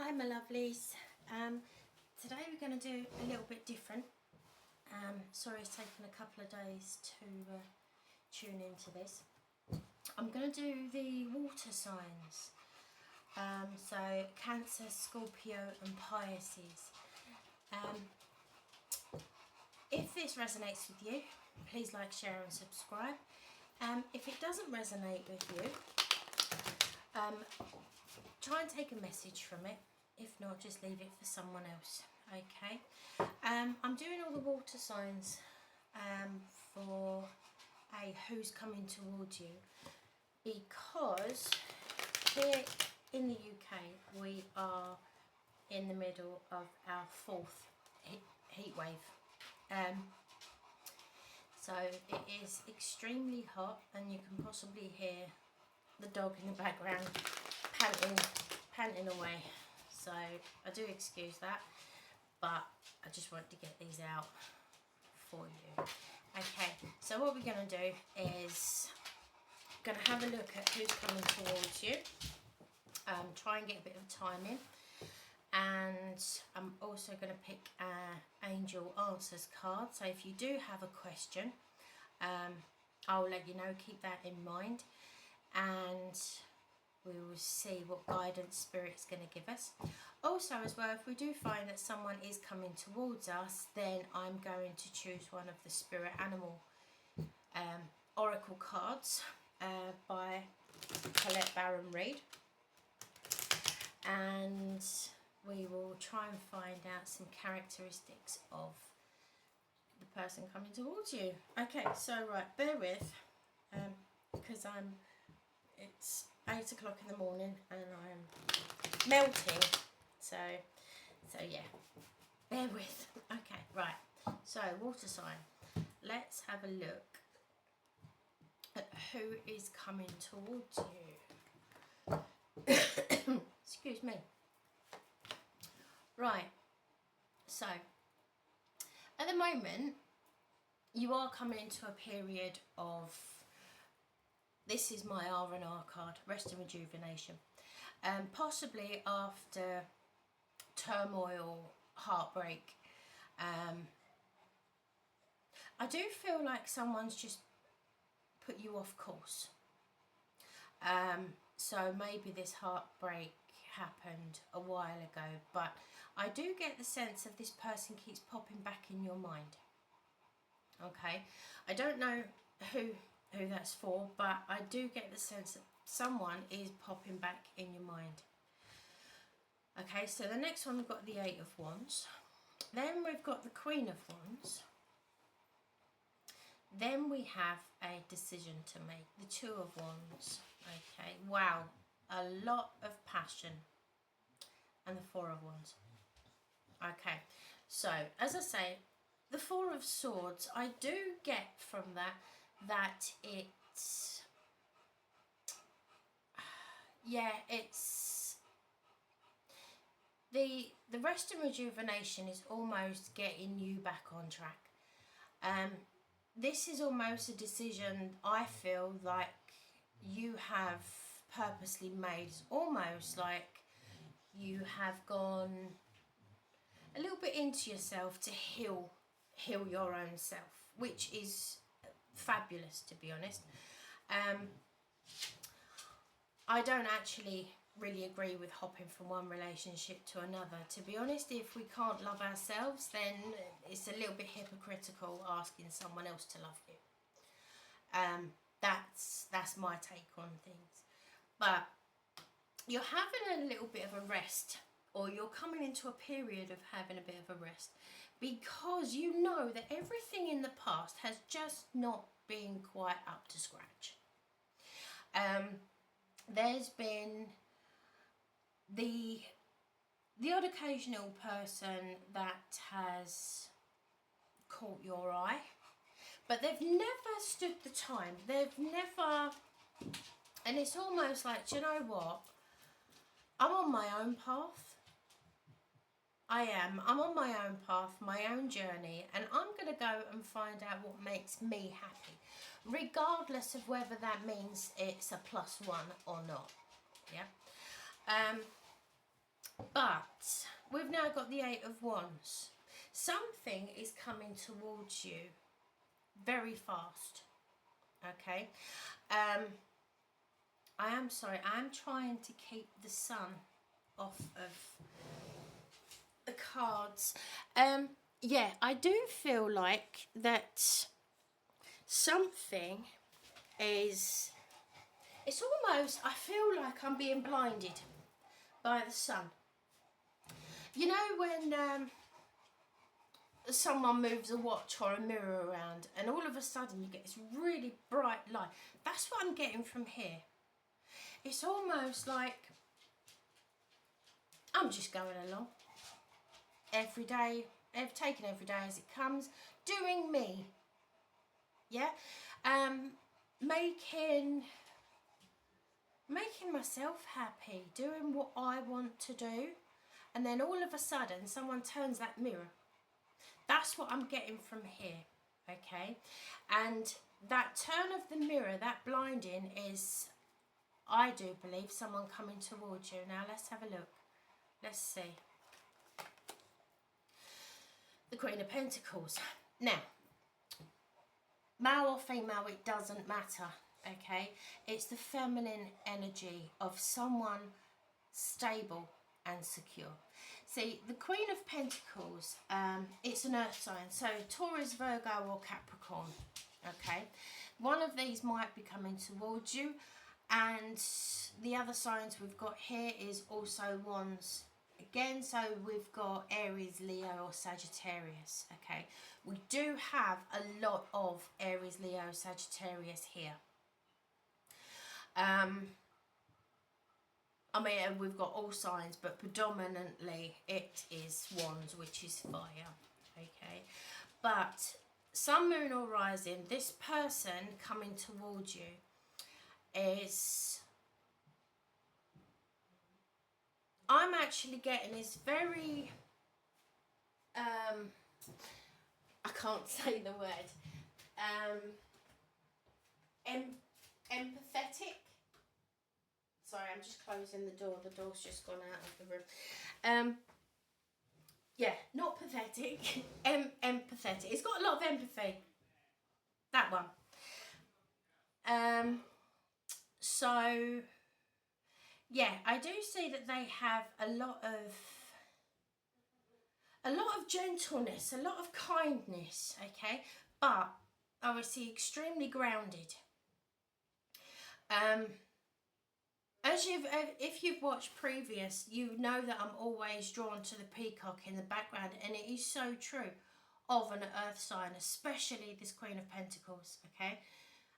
Hi my lovelies. Today we're going to do a little bit different. Sorry it's taken a couple of days to tune into this. I'm going to do the water signs. So Cancer, Scorpio and Pisces. If this resonates with you, please like, share and subscribe. If it doesn't resonate with you, try and take a message from it. If not, just leave it for someone else. Okay. I'm doing all the water signs for a who's coming towards you, because here in the UK we are in the middle of our fourth heat wave. So it is extremely hot, and you can possibly hear the dog in the background panting away. So I do excuse that, but I just wanted to get these out for you. Okay, so what we're going to do is going to have a look at who's coming towards you. Try and get a bit of time in, and I'm also going to pick an angel answers card. So if you do have a question, I'll let you know. Keep that in mind, and we will see what guidance Spirit's going to give us. Also as well, if we do find that someone is coming towards us, then I'm going to choose one of the Spirit Animal Oracle cards by Colette Baron-Reid, and we will try and find out some characteristics of the person coming towards you. Okay, so right, bear with, because it's 8 o'clock in the morning and I'm melting, so yeah, bear with. Okay, right, so water sign, let's have a look at who is coming towards you. Excuse me. Right, so at the moment you are coming into a period of, this is my R&R card, rest and rejuvenation. Possibly after turmoil, heartbreak. I do feel like someone's just put you off course. So maybe this heartbreak happened a while ago, but I do get the sense of this person keeps popping back in your mind. Okay, I don't know who that's for, but I do get the sense that someone is popping back in your mind. Okay, so the next one we've got the 8 of Wands, then we've got the Queen of Wands, then we have a decision to make, the 2 of Wands. Okay, wow, a lot of passion, and the 4 of Wands. Okay, so as I say, the 4 of Swords, I do get from that it's, yeah, it's the rest and rejuvenation is almost getting you back on track. This is almost a decision I feel like you have purposely made. It's almost like you have gone a little bit into yourself to heal your own self, which is fabulous, to be honest. I don't actually really agree with hopping from one relationship to another. To be honest, if we can't love ourselves, then it's a little bit hypocritical asking someone else to love you. That's my take on things. But you're having a little bit of a rest, or you're coming into a period of having a bit of a rest, because you know that everything in the past has just not been quite up to scratch. There's been the odd occasional person that has caught your eye, but they've never stood the time. They've never, and it's almost like, do you know what? I'm on my own path. I'm on my own path, my own journey, and I'm going to go and find out what makes me happy, regardless of whether that means it's a +1 or not. Yeah. But we've now got the Eight of Wands. Something is coming towards you very fast. Okay. I am sorry, I'm trying to keep the sun off of the cards. Yeah, I do feel like that something is, it's almost, I feel like I'm being blinded by the sun. You know when someone moves a watch or a mirror around and all of a sudden you get this really bright light? That's what I'm getting from here. It's almost like I'm just going along every day, taking every day as it comes, doing me. Yeah, making myself happy, doing what I want to do, and then all of a sudden someone turns that mirror. That's what I'm getting from here. Okay, and that turn of the mirror, that blinding, is, I do believe, someone coming towards you. Now let's have a look. Let's see. The Queen of Pentacles. Now, male or female, it doesn't matter. Okay, it's the feminine energy of someone stable and secure. See, the Queen of Pentacles, it's an earth sign, so Taurus, Virgo or Capricorn. Okay, one of these might be coming towards you, and the other signs we've got here is also Wands again. So we've got Aries, Leo or Sagittarius. Okay, we do have a lot of Aries, Leo, Sagittarius here. I mean, we've got all signs, but predominantly it is Wands, which is fire. Okay, but Sun, Moon or Rising, this person coming towards you is, I'm actually getting is very, I can't say the word, empathetic. Sorry, I'm just closing the door. The door's just gone out of the room. Yeah, not pathetic. Empathetic. It's got a lot of empathy. That one. So, yeah, I do see that they have a lot of gentleness, a lot of kindness, okay? But obviously extremely grounded. If you've watched previous, you know that I'm always drawn to the peacock in the background, and it is so true of an earth sign, especially this Queen of Pentacles, okay?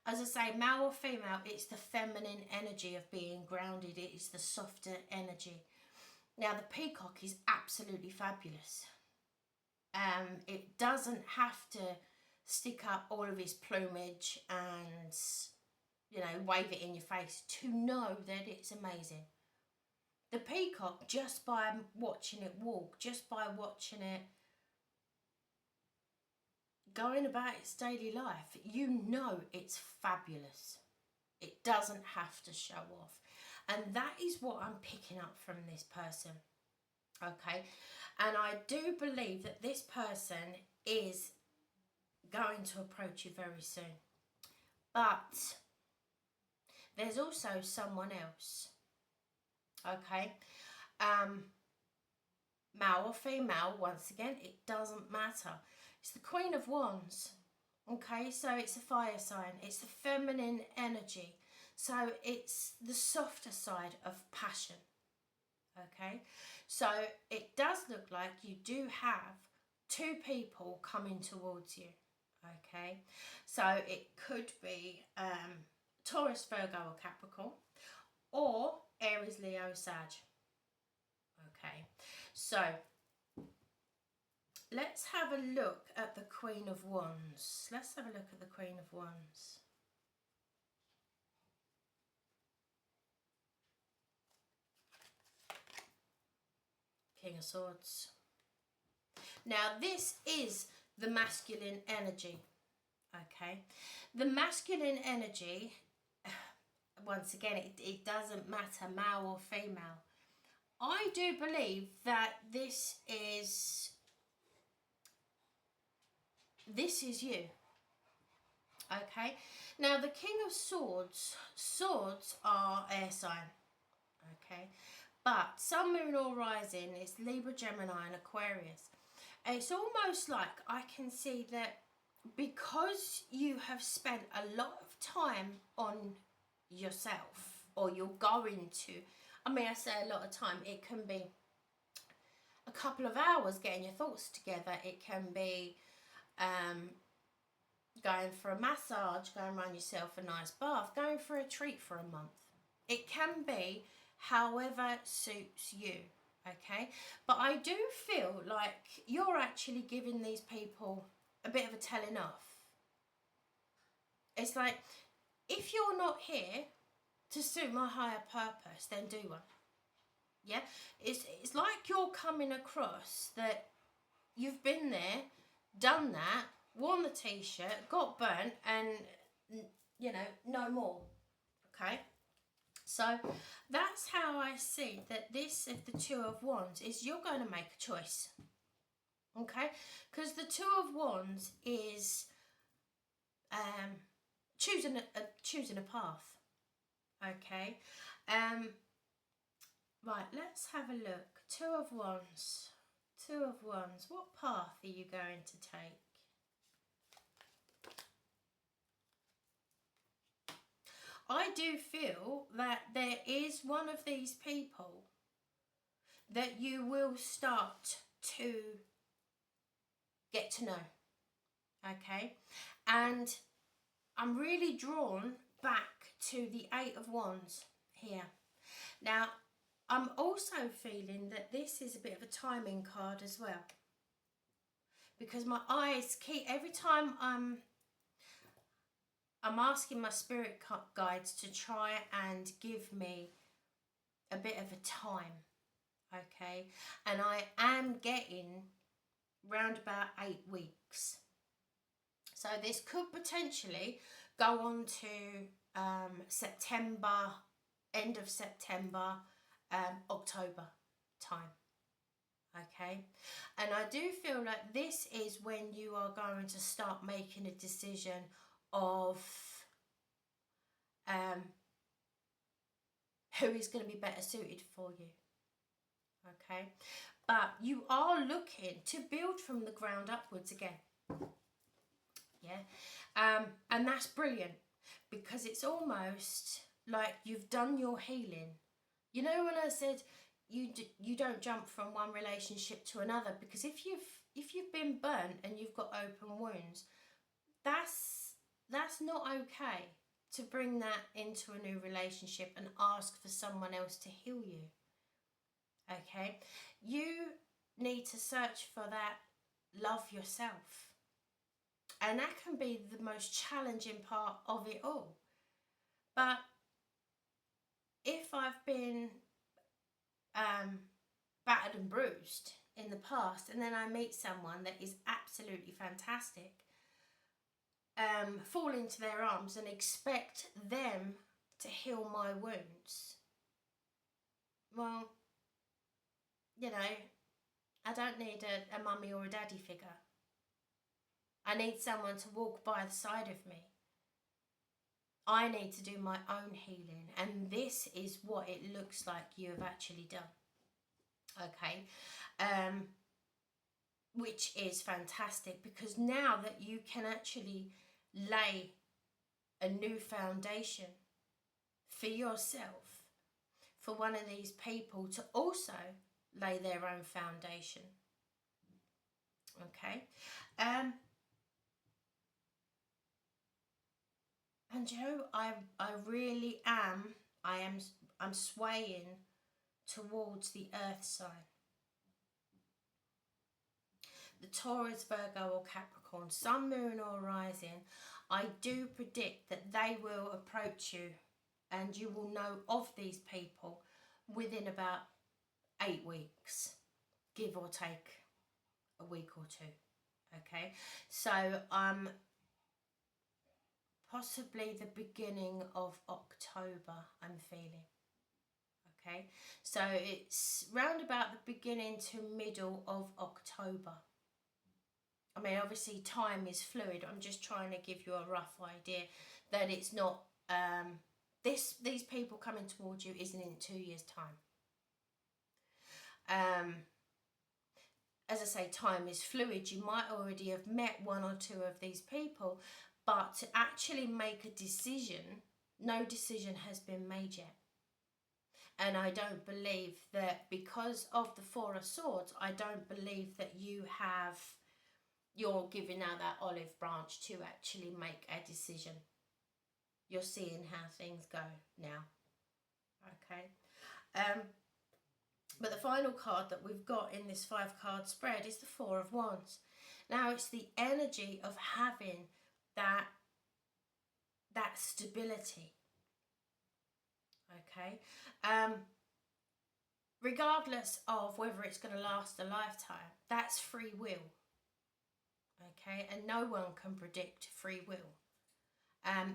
As I say, male or female, it's the feminine energy of being grounded. It is the softer energy. Now, the peacock is absolutely fabulous. It doesn't have to stick up all of his plumage and, you know, wave it in your face to know that it's amazing. The peacock, just by watching it walk, just by watching it going about its daily life, you know it's fabulous. It doesn't have to show off. And that is what I'm picking up from this person. Okay. And I do believe that this person is going to approach you very soon. But there's also someone else. Okay. Male or female, once again, it doesn't matter. It's the Queen of Wands. Okay, so it's a fire sign. It's the feminine energy. So it's the softer side of passion. Okay, so it does look like you do have two people coming towards you. Okay, so it could be Taurus, Virgo or Capricorn, or Aries, Leo, Sag. Okay, so let's have a look at the Queen of Wands. Let's have a look at the Queen of Wands. King of Swords. Now this is the masculine energy. Okay, the masculine energy, once again, it doesn't matter male or female. I do believe that this is you. Okay, now the King of Swords, swords are air sign, okay, but Sun, Moon or Rising is Libra, Gemini and Aquarius. It's almost like I can see that because you have spent a lot of time on yourself, or you're going to, I mean, I say a lot of time, it can be a couple of hours getting your thoughts together, it can be going for a massage, going around yourself a nice bath, going for a treat for a month. It can be however suits you, okay? But I do feel like you're actually giving these people a bit of a telling off. It's like, if you're not here to suit my higher purpose, then do one. Yeah? It's like you're coming across that you've been there, done that, worn the t-shirt, got burnt, and, you know, no more. Okay? So that's how I see that this of the Two of Wands is you're going to make a choice. Okay? Because the Two of Wands is choosing a path. Okay? Right, let's have a look. Two of Wands. Two of Wands. What path are you going to take? I do feel that there is one of these people that you will start to get to know. Okay? And I'm really drawn back to the Eight of Wands here. Now, I'm also feeling that this is a bit of a timing card as well. Because my eyes keep, every time I'm asking my spirit guides to try and give me a bit of a time, okay? And I am getting round about 8 weeks. So this could potentially go on to September, end of September, October time, okay? And I do feel like this is when you are going to start making a decision of who is going to be better suited for you, okay? But you are looking to build from the ground upwards again, yeah? And that's brilliant, because it's almost like you've done your healing. You know, when I said you don't jump from one relationship to another, because if you've been burnt and you've got open wounds, that's not okay to bring that into a new relationship and ask for someone else to heal you. Okay? You need to search for that love yourself. And that can be the most challenging part of it all. But if I've been battered and bruised in the past, and then I meet someone that is absolutely fantastic, fall into their arms and expect them to heal my wounds, well, you know, I don't need a mummy or a daddy figure. I need someone to walk by the side of me. I need to do my own healing, and this is what it looks like you have actually done. Okay, which is fantastic, because now that you can actually lay a new foundation for yourself, for one of these people to also lay their own foundation. Okay, and Joe, I really am, I'm swaying towards the earth sign. The Taurus, Virgo or Capricorn, Sun, Moon or Rising, I do predict that they will approach you and you will know of these people within about 8 weeks, give or take a week or two. Okay, so possibly the beginning of October, I'm feeling. Okay, so it's round about the beginning to middle of October. I mean, obviously time is fluid. I'm just trying to give you a rough idea that it's not, these people coming towards you isn't in 2 years' time. As I say, time is fluid. You might already have met one or two of these people, but to actually make a decision, no decision has been made yet. And I don't believe that, because of the Four of Swords, I don't believe that you're giving out that olive branch to actually make a decision. You're seeing how things go now. Okay. But the final card that we've got in this 5-card spread is the Four of Wands. Now, it's the energy of having that stability. Okay. Regardless of whether it's going to last a lifetime, that's free will. Okay, and no one can predict free will.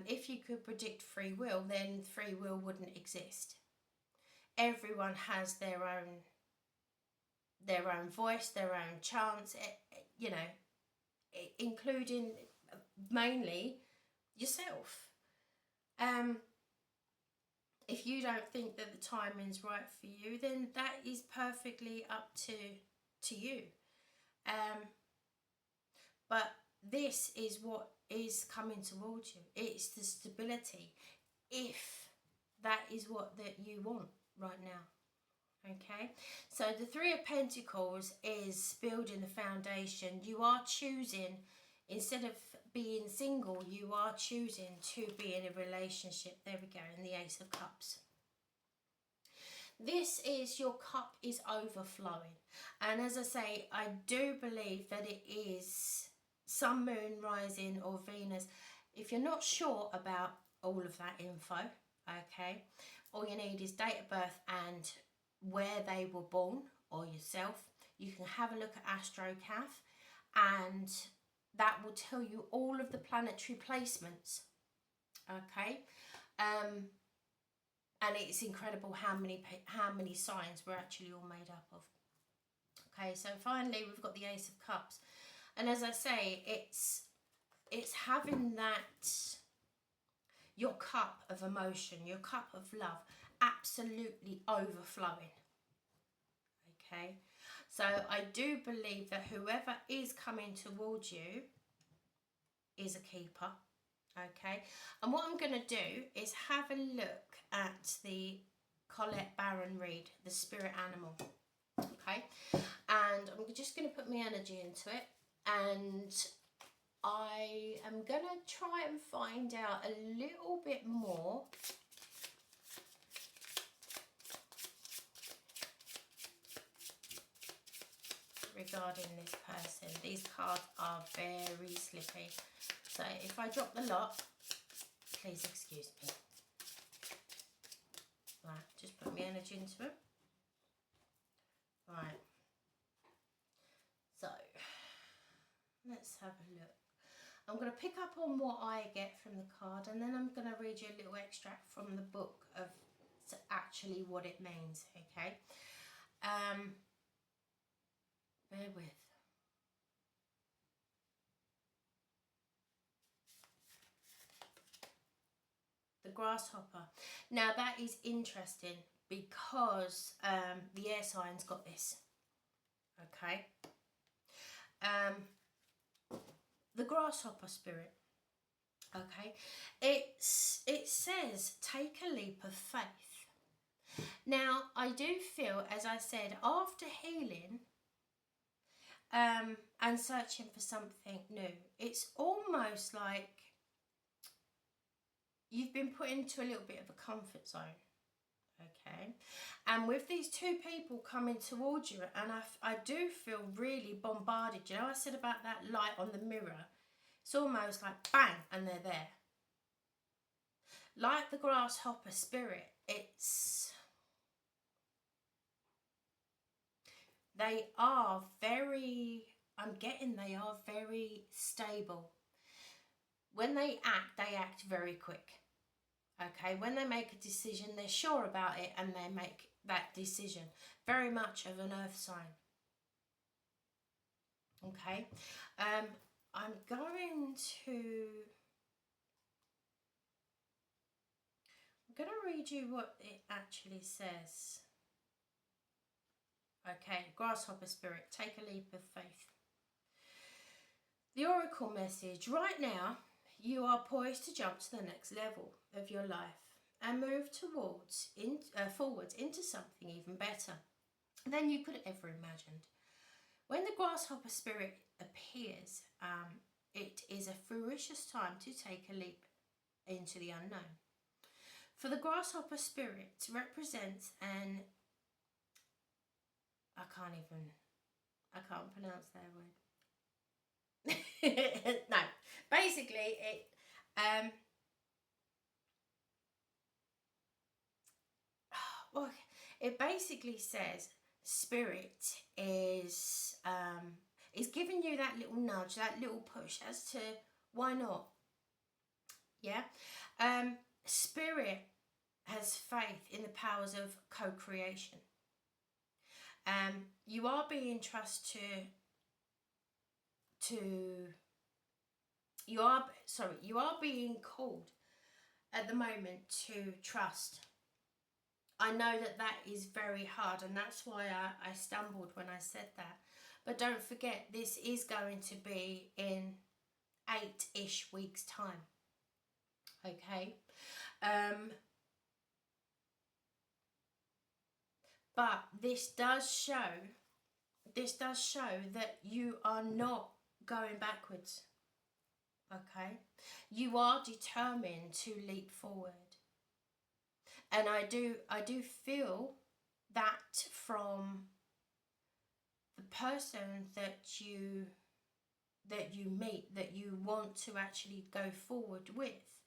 If you could predict free will, then free will wouldn't exist. Everyone has their own voice, their own chance, you know, including mainly yourself. If you don't think that the timing's right for you, then that is perfectly up to you. But this is what is coming towards you. It's the stability, if that is what that you want right now. Okay, so the Three of Pentacles is building the foundation. You are choosing, instead of being single, you are choosing to be in a relationship. There we go, in the Ace of Cups. This is, your cup is overflowing. And as I say, I do believe that it is Sun, Moon, Rising or Venus. If you're not sure about all of that info, okay, all you need is date of birth and where they were born, or yourself. You can have a look at AstroCath, and that will tell you all of the planetary placements. Okay, and it's incredible how many signs we're actually all made up of. Okay, so finally we've got the Ace of Cups, and as I say, it's having that, your cup of emotion, your cup of love, absolutely overflowing. Okay, so I do believe that whoever is coming towards you is a keeper. Okay, and what I'm going to do is have a look at the Colette Baron-Reid, the spirit animal. Okay, and I'm just going to put my energy into it, and I am going to try and find out a little bit more regarding this person. These cards are very slippy, so if I drop the lot, please excuse me. Right, just put my energy into it. Right, so let's have a look. I'm going to pick up on what I get from the card, and then I'm going to read you a little extract from the book of actually what it means. Okay, bear with. The grasshopper. Now that is interesting because the air signs got this. Okay. The grasshopper spirit. Okay. It says take a leap of faith. Now I do feel, as I said, after healing and searching for something new, it's almost like you've been put into a little bit of a comfort zone. Okay, and with these two people coming towards you, and I do feel really bombarded. You know, I said about that light on the mirror, it's almost like bang, and they're there. Like the grasshopper spirit, they are very stable. When they act very quick. Okay, when they make a decision, they're sure about it, and that decision. Very much of an earth sign. Okay. I'm going to read you what it actually says. Okay, grasshopper spirit, take a leap of faith. The oracle message: right now you are poised to jump to the next level of your life and move forwards into something even better than you could ever imagined. When the grasshopper spirit appears, it is a ferocious time to take a leap into the unknown. For the grasshopper spirit represents an... I can't pronounce that word. No, basically it basically says spirit is giving you that little nudge, that little push as to why not. Yeah. Spirit has faith in the powers of co-creation. You are being you are being called at the moment to trust. I know that is very hard, and that's why I stumbled when I said that. But don't forget, this is going to be in 8-ish weeks' time. Okay. But this does show that you are not going backwards. Okay. You are determined to leap forward. And I do feel that from the person that you meet, that you want to actually go forward with,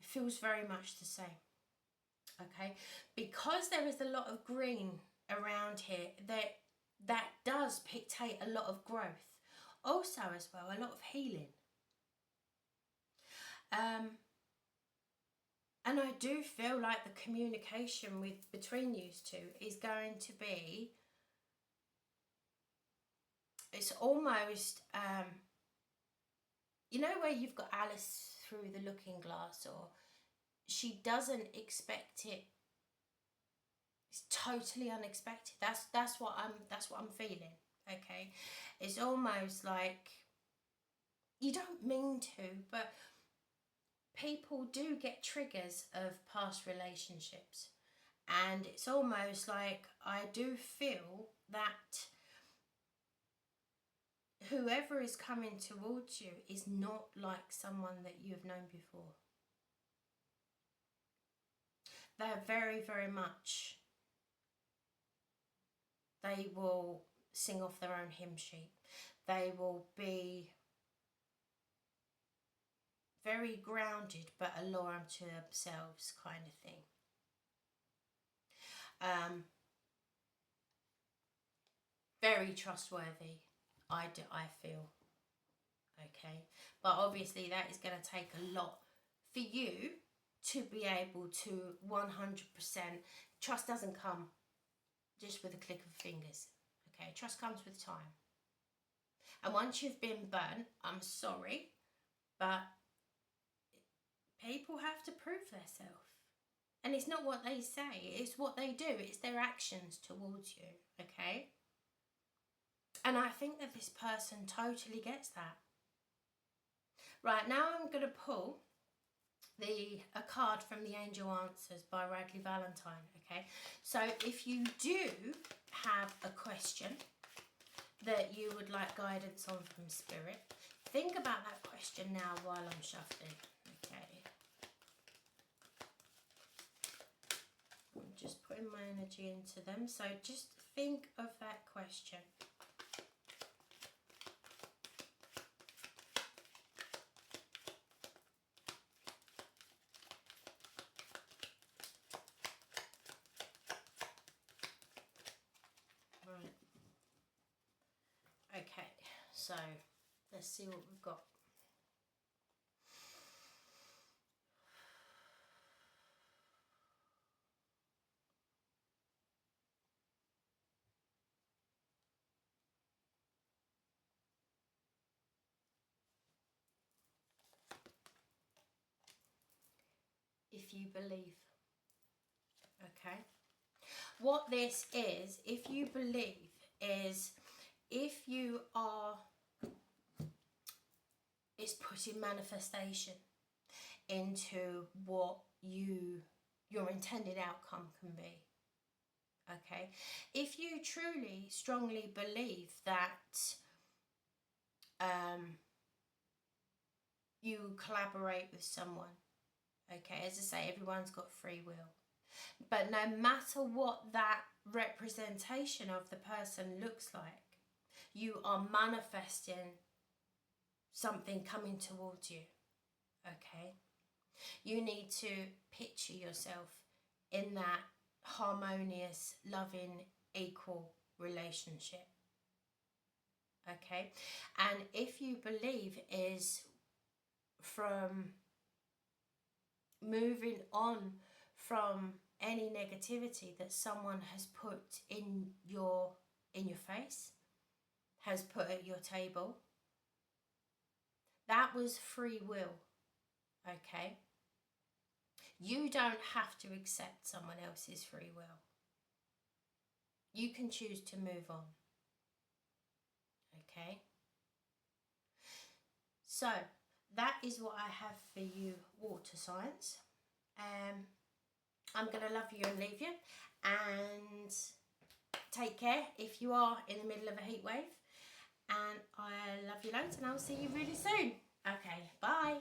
feels very much the same. Okay, because there is a lot of green around here, that does dictate a lot of growth. Also, as well, a lot of healing. And I do feel like the communication between you two is going to be, it's almost, you know, where you've got Alice through the looking glass, or she doesn't expect it. It's totally unexpected. That's what I'm feeling. Okay, it's almost like you don't mean to, but people do get triggers of past relationships, and it's almost like I do feel that whoever is coming towards you is not like someone that you've known before. They're very, very much, they will sing off their own hymn sheet. They will be very grounded but alarm to themselves, kind of thing. Very trustworthy, I feel. Okay, but obviously that is going to take a lot for you to be able to 100%. Trust doesn't come just with a click of fingers. Okay, trust comes with time. And once you've been burnt, I'm sorry, but people have to prove themselves. And it's not what they say, it's what they do. It's their actions towards you, okay? And I think that this person totally gets that. Right, now I'm going to pull a card from the Angel Answers by Radleigh Valentine, okay? So if you do have a question that you would like guidance on from Spirit, think about that question now while I'm shuffling, okay? I'm just putting my energy into them, so just think of that question. Right. Okay, so let's see what we've got. if you believe. Okay. What this is, if you believe, is if you are, it's putting manifestation into what your intended outcome can be. Okay. If you truly, strongly believe that you collaborate with someone, okay, as I say, everyone's got free will. But no matter what that representation of the person looks like, you are manifesting something coming towards you, okay? You need to picture yourself in that harmonious, loving, equal relationship, okay? And if you believe is from moving on from any negativity that someone has put in your face, has put at your table, that was free will, okay? You don't have to accept someone else's free will. You can choose to move on, okay? So that is what I have for you, water signs. I'm going to love you and leave you, and take care if you are in the middle of a heat wave, and I love you loads, and I'll see you really soon. Okay, bye.